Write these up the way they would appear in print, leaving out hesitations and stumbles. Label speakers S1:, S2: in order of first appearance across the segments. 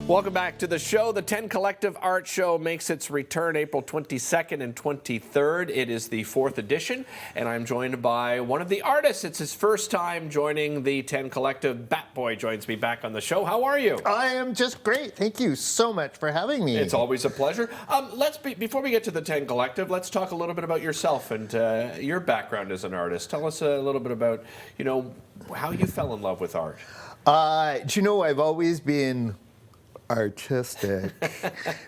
S1: Welcome back to the show. The 10 Collective Art Show makes its return April 22nd and 23rd. It is the 4th edition, and I'm joined by one of the artists. It's his first time joining the 10 Collective. Bhat Boy joins me back on the show. How are you?
S2: I am just great. Thank you so much for having me.
S1: It's always a pleasure. Before we get to the 10 Collective, let's talk a little bit about yourself and your background as an artist. Tell us a little bit about, how you fell in love with art.
S2: I've always been artistic.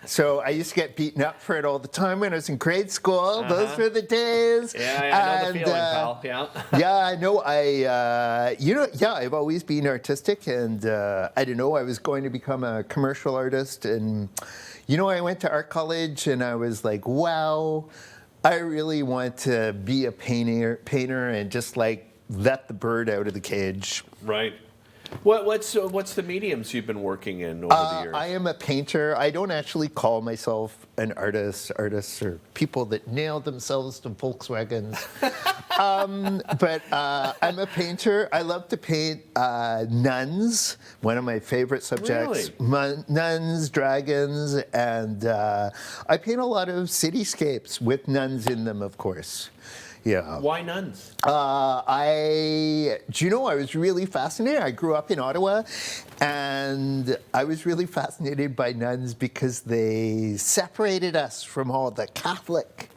S2: So I used to get beaten up for it all the time when I was in grade school. Those were the days.
S1: Yeah, I know the feeling, pal. Yeah.
S2: Yeah, no, I've always been artistic, and I was going to become a commercial artist, and I went to art college, and I was like, wow, I really want to be a painter, and just like let the bird out of the cage.
S1: Right. What's the mediums you've been working in over the years?
S2: I am a painter. I don't actually call myself an artist. Artists are people that nail themselves to Volkswagens. But I'm a painter. I love to paint nuns, one of my favorite subjects.
S1: Really?
S2: Nuns, dragons, and I paint a lot of cityscapes with nuns in them, of course. Yeah.
S1: Why nuns?
S2: I was really fascinated. I grew up in Ottawa, and I was really fascinated by nuns because they separated us from all the Catholic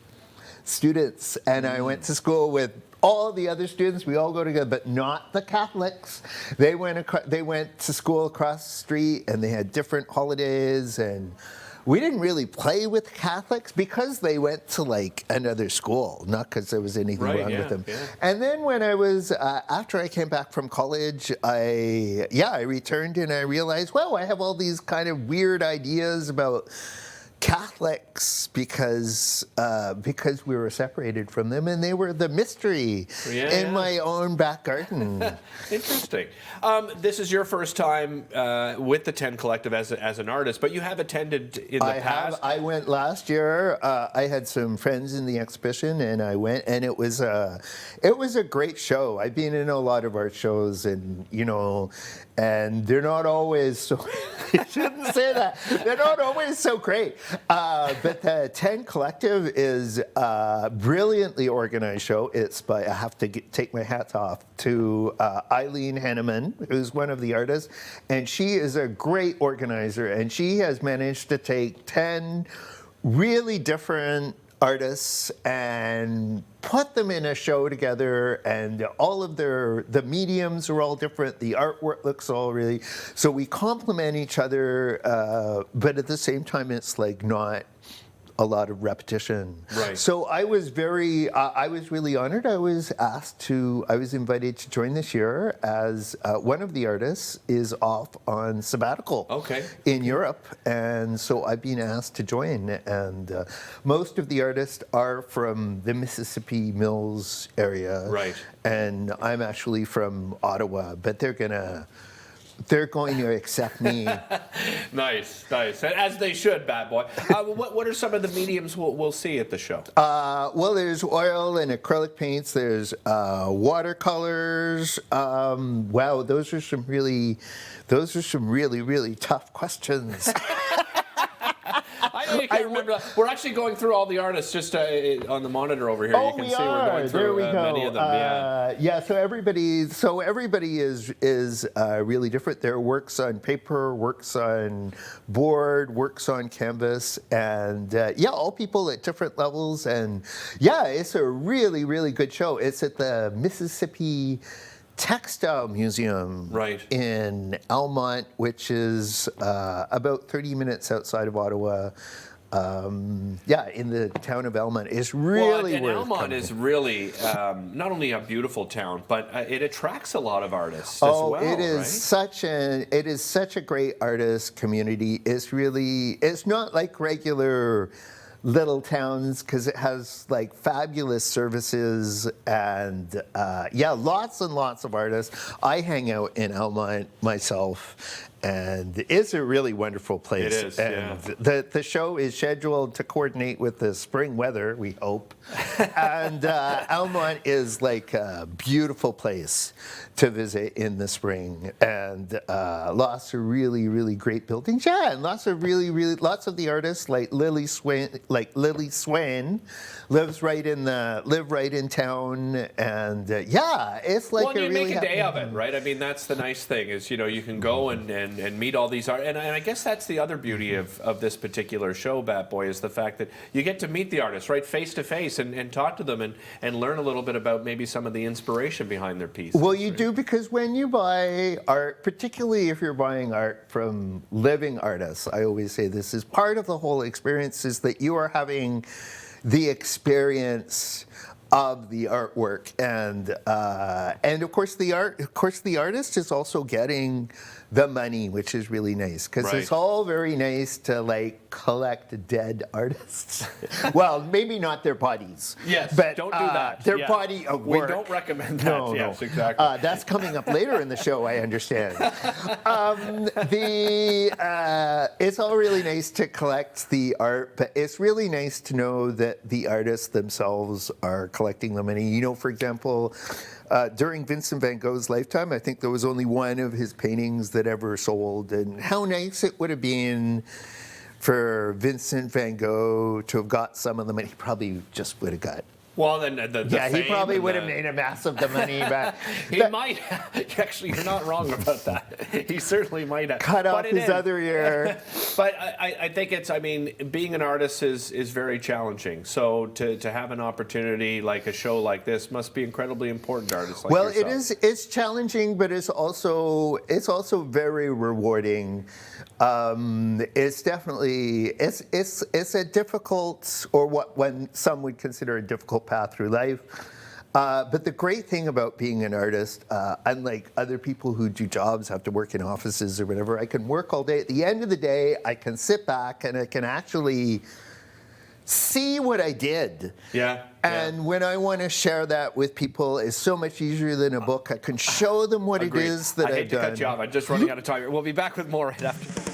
S2: students. And I went to school with all the other students. We all go together, but not the Catholics. They went to school across the street, and they had different holidays, and we didn't really play with Catholics because they went to like another school, not because there was anything wrong with them. Yeah. And then when I was, after I came back from college, I returned and I realized, well, I have all these kind of weird ideas about Catholics because we were separated from them, and they were the mystery in my own back garden.
S1: Interesting. This is your first time with the 10 Collective as an artist, but you have attended in the past.
S2: I went last year. I had some friends in the exhibition, and I went, and it was a great show. I've been in a lot of art shows, and and they're not always so. I shouldn't say that. They're not always so great. But the 10 Collective is a brilliantly organized show. I have to take my hat off to Eileen Henneman, who's one of the artists, and she is a great organizer, and she has managed to take 10 really different artists and put them in a show together, and all of the mediums are all different. The artwork looks all really, so we complement each other, but at the same time, it's like not a lot of repetition.
S1: Right.
S2: So I was really honored. I was invited to join this year as one of the artists is off on sabbatical in Europe. And so I've been asked to join. And most of the artists are from the Mississippi Mills area.
S1: Right.
S2: And I'm actually from Ottawa, but they're going to accept me.
S1: Nice. As they should, Bhat Boy. What are some of the mediums we'll see at the show?
S2: Well, there's oil and acrylic paints. There's watercolors. Wow, those are some really, really tough questions.
S1: I can't remember. We're actually going through all the artists just on the monitor over here.
S2: Oh,
S1: you can see we're going through many of them.
S2: So everybody is really different. There are works on paper, works on board, works on canvas, and all people at different levels. And it's a really, really good show. It's at the Mississippi Textile Museum in Almont, which is about 30 minutes outside of Ottawa. In the town of Almont. Is really worth
S1: Almont
S2: coming.
S1: is really not only a beautiful town, but it attracts a lot of artists as well.
S2: It is such a great artist community. It's not like regular little towns because it has like fabulous services and lots and lots of artists. I hang out in Almont myself, and it's a really wonderful place.
S1: It is,
S2: and
S1: yeah.
S2: the show is scheduled to coordinate with the spring weather, we hope. And Almont is like a beautiful place to visit in the spring, and lots of really, really great buildings. Yeah, and lots of lots of the artists like Lily Swain live right in town, and yeah, it's like
S1: well,
S2: a
S1: you
S2: really
S1: make a day
S2: happy-
S1: of it, right? I mean, that's the nice thing is, you can go and meet all these art, and I guess that's the other beauty of this particular show, Bhat Boy, is the fact that you get to meet the artists, right, face to face, and talk to them and learn a little bit about maybe some of the inspiration behind their pieces.
S2: Well, you
S1: right?
S2: do, because when you buy art, particularly if you're buying art from living artists, I always say this is part of the whole experience, is that you are having the experience of the artwork, and of course the artist is also getting the money, which is really nice, because
S1: Right.
S2: it's all very nice to like collect dead artists. Well, maybe not their bodies.
S1: Yes,
S2: but
S1: don't do that.
S2: Their
S1: Yeah.
S2: body of
S1: We
S2: work.
S1: don't recommend that.
S2: No,
S1: yes,
S2: no.
S1: exactly.
S2: That's coming up later in the show, I understand. It's all really nice to collect the art, but it's really nice to know that the artists themselves are collecting the money. You know, for example, during Vincent van Gogh's lifetime, I think there was only one of his paintings that ever sold, and how nice it would have been for Vincent van Gogh to have got some of the money. He probably just would have got.
S1: Well, then the
S2: Yeah, he
S1: fame
S2: probably
S1: and
S2: would have made a mass of the money back.
S1: He might. Actually, you're not wrong about that. He certainly might have.
S2: Cut off
S1: But it
S2: his
S1: is.
S2: other ear.
S1: But I think it's, I mean, being an artist is very challenging. So to have an opportunity like a show like this must be incredibly important to artists like
S2: Well,
S1: yourself.
S2: it's challenging, but it's also very rewarding. It's definitely it's a difficult, or what when some would consider a difficult path through life. But the great thing about being an artist, unlike other people who do jobs, have to work in offices or whatever, I can work all day. At the end of the day, I can sit back and I can actually see what I did.
S1: Yeah.
S2: And when I want to share that with people, it's so much easier than a book. I can show them what
S1: Agreed.
S2: it is that
S1: I hate
S2: I've
S1: to
S2: done.
S1: cut you off. I'm just running out of time. We'll be back with more right after.